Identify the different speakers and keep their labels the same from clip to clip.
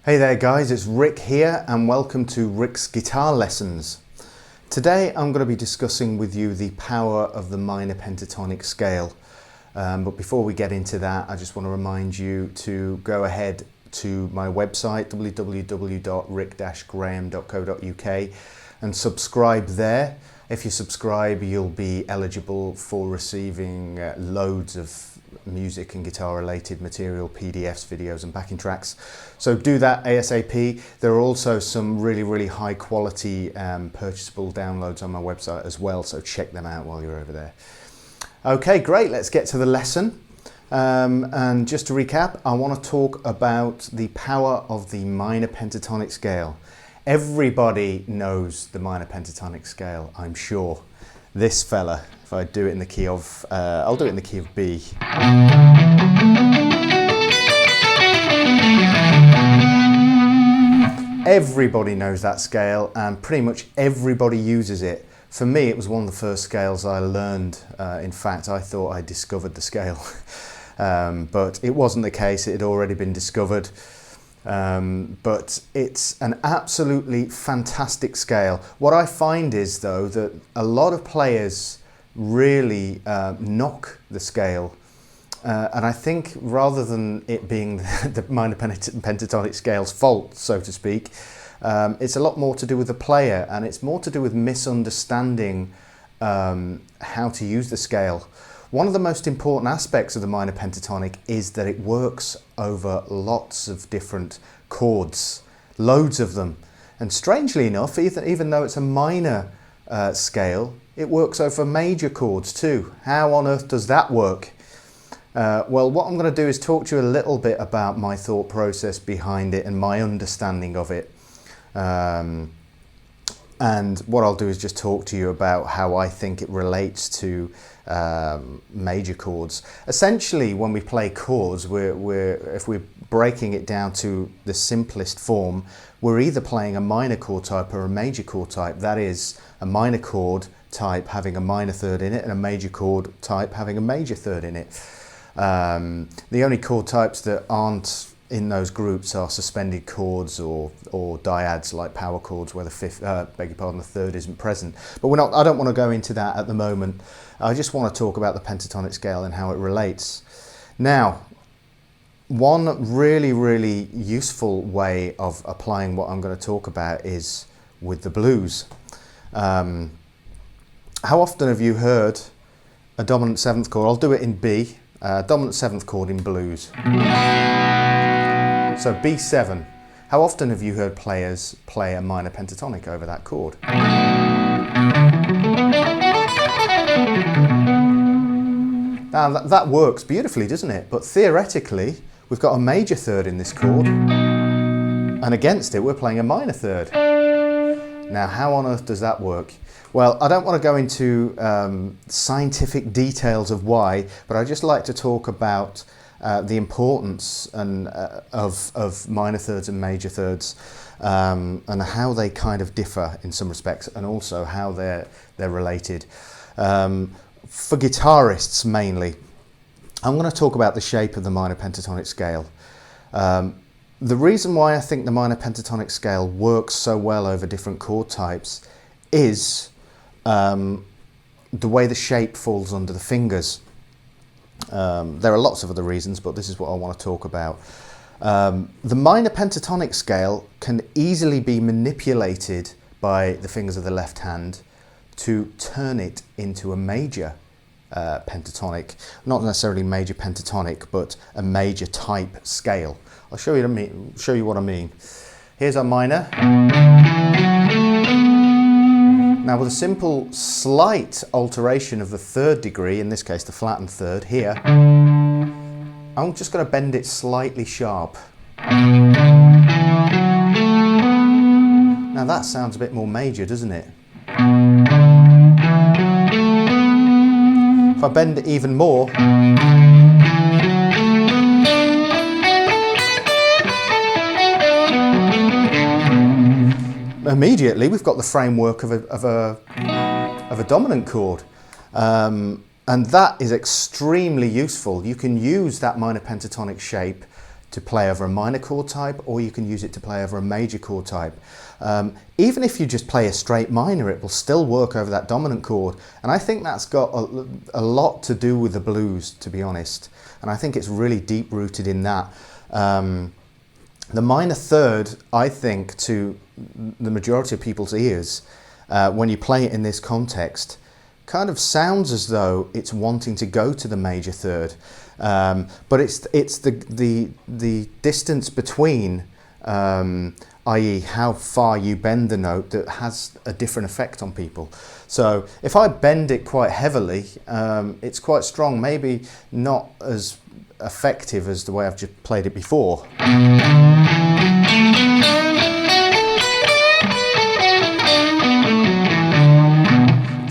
Speaker 1: Hey there guys, it's Rick here and welcome to Rick's Guitar Lessons. Today I'm going to be discussing with you the power of the minor pentatonic scale. But before we get into that, I just want to remind you to go ahead to my website www.rick-graham.co.uk and subscribe there. If you subscribe, you'll be eligible for receiving loads of music and guitar related material, PDFs, videos and backing tracks. So do that ASAP. There are also some really high quality purchasable downloads on my website as well, so check them out while you're over there. Okay, great, let's get to the lesson. And just to recap, I want to talk about the power of the minor pentatonic scale. Everybody knows the minor pentatonic scale, I'm sure. This fella, if I do it in the key of, I'll do it in the key of B. Everybody knows that scale and pretty much everybody uses it. For me, it was one of the first scales I learned. In fact, I thought I discovered the scale, but it wasn't the case. It had already been discovered. But it's an absolutely fantastic scale. What I find is, though, that a lot of players really knock the scale. And I think rather than it being the minor pentatonic scale's fault, so to speak, it's a lot more to do with the player, and it's more to do with misunderstanding how to use the scale. One of the most important aspects of the minor pentatonic is that it works over lots of different chords, loads of them. And strangely enough, even though it's a minor scale, it works over major chords too. How on earth does that work? Well, what I'm going to do is talk to you a little bit about my thought process behind it and my understanding of it. And what I'll do is just talk to you about how I think it relates to major chords. Essentially, when we play chords, if we're breaking it down to the simplest form, we're either playing a minor chord type or a major chord type. That is, a minor chord type having a minor third in it and a major chord type having a major third in it. The only chord types that aren't in those groups are suspended chords or dyads, like power chords where the third isn't present. But I don't want to go into that at the moment. I just want to talk about the pentatonic scale and how it relates. Now, one really useful way of applying what I'm going to talk about is with the blues. How often have you heard a dominant seventh chord? I'll do it in B. Dominant seventh chord in blues. So B7. How often have you heard players play a minor pentatonic over that chord? Now that works beautifully, doesn't it? But theoretically, we've got a major third in this chord, and against it we're playing a minor third. Now, how on earth does that work? Well, I don't want to go into scientific details of why, but I'd just like to talk about the importance of minor thirds and major thirds, and how they kind of differ in some respects, and also how they're related. For guitarists mainly, I'm going to talk about the shape of the minor pentatonic scale. The reason why I think the minor pentatonic scale works so well over different chord types is the way the shape falls under the fingers. There are lots of other reasons, but this is what I want to talk about. The minor pentatonic scale can easily be manipulated by the fingers of the left hand to turn it into a major pentatonic. Not necessarily major pentatonic, but a major type scale. I'll show you what I mean. Here's our minor. Now, with a simple slight alteration of the third degree, in this case the flattened third here, I'm just going to bend it slightly sharp. Now that sounds a bit more major, doesn't it? If I bend it even more, immediately we've got the framework of a dominant chord, and that is extremely useful. You can use that minor pentatonic shape to play over a minor chord type, or you can use it to play over a major chord type. Even if you just play a straight minor, it will still work over that dominant chord. And I think that's got a lot to do with the blues, to be honest. And I think it's really deep rooted in that. The minor third, I think, to the majority of people's ears, when you play it in this context, kind of sounds as though it's wanting to go to the major third. But it's the distance between, i.e. how far you bend the note, that has a different effect on people. So if I bend it quite heavily, it's quite strong, maybe not as effective as the way I've just played it before.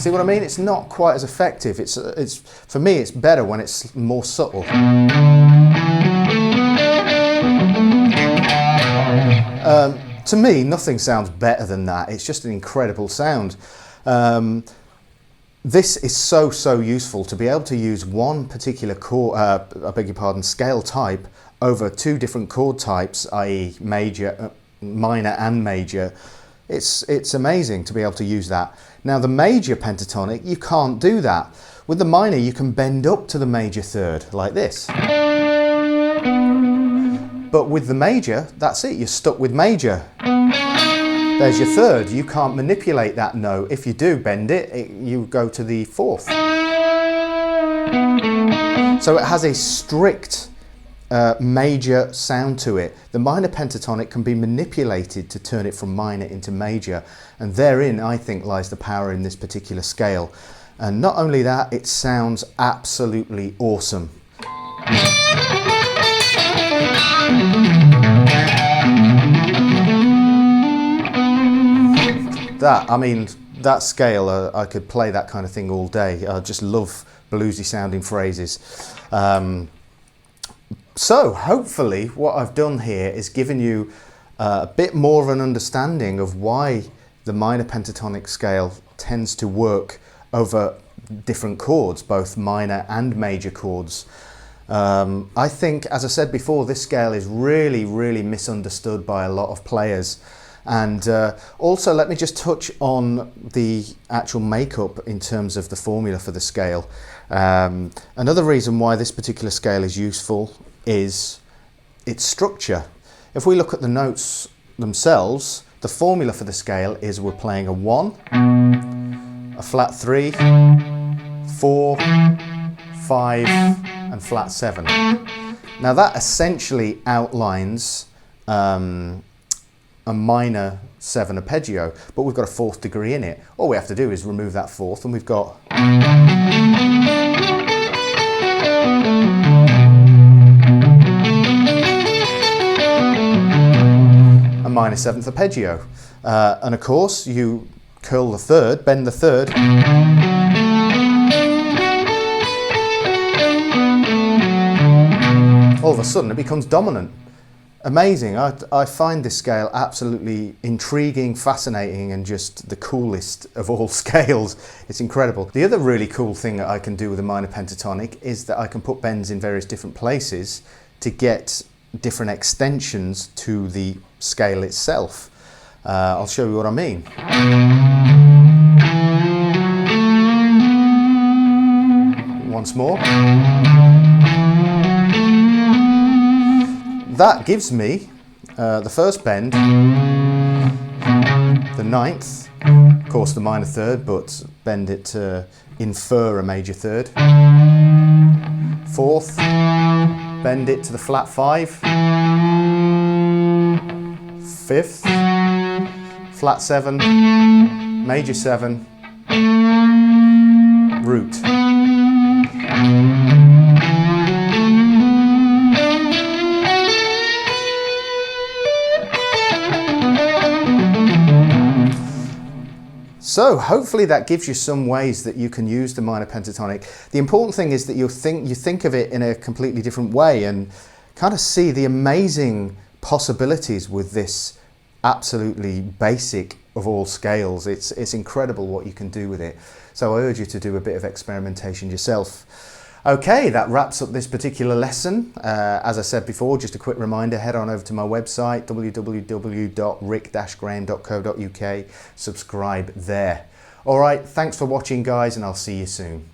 Speaker 1: See what I mean? It's not quite as effective. It's for me, it's better when it's more subtle. To me, nothing sounds better than that. It's just an incredible sound. This is so useful to be able to use one particular chord, I beg your pardon, scale type over two different chord types, i.e. major, minor and major. It's amazing to be able to use that. Now the major pentatonic, you can't do that. With the minor, you can bend up to the major third, like this. But with the major, that's it, you're stuck with major. There's your third. You can't manipulate that note. If you do bend it, you go to the fourth. So it has a strict major sound to it. The minor pentatonic can be manipulated to turn it from minor into major, and therein I think lies the power in this particular scale. And not only that, it sounds absolutely awesome. That scale, I could play that kind of thing all day. I just love bluesy sounding phrases. So hopefully what I've done here is given you a bit more of an understanding of why the minor pentatonic scale tends to work over different chords, both minor and major chords. I think, as I said before, this scale is really misunderstood by a lot of players. And also, let me just touch on the actual makeup in terms of the formula for the scale. Another reason why this particular scale is useful is its structure. If we look at the notes themselves, the formula for the scale is we're playing a 1, a flat 3, 4, 5, and flat 7. Now that essentially outlines a minor 7 arpeggio, but we've got a fourth degree in it. All we have to do is remove that fourth, and we've got a minor 7th arpeggio. And of course, you curl the third, bend the third, all of a sudden it becomes dominant. Amazing. I find this scale absolutely intriguing, fascinating, and just the coolest of all scales. It's incredible. The other really cool thing that I can do with a minor pentatonic is that I can put bends in various different places to get different extensions to the scale itself. I'll show you what I mean. Once more. That gives me the first bend, the 9th, of course the minor third, but bend it to infer a major third. 4th, bend it to the flat 5. 5th, flat 7, major 7, root. So hopefully that gives you some ways that you can use the minor pentatonic. The important thing is that you think of it in a completely different way and kind of see the amazing possibilities with this absolutely basic of all scales. It's incredible what you can do with it. So I urge you to do a bit of experimentation yourself. Okay, that wraps up this particular lesson. As I said before, just a quick reminder, head on over to my website, www.rick-graham.co.uk, subscribe there. All right, thanks for watching, guys, and I'll see you soon.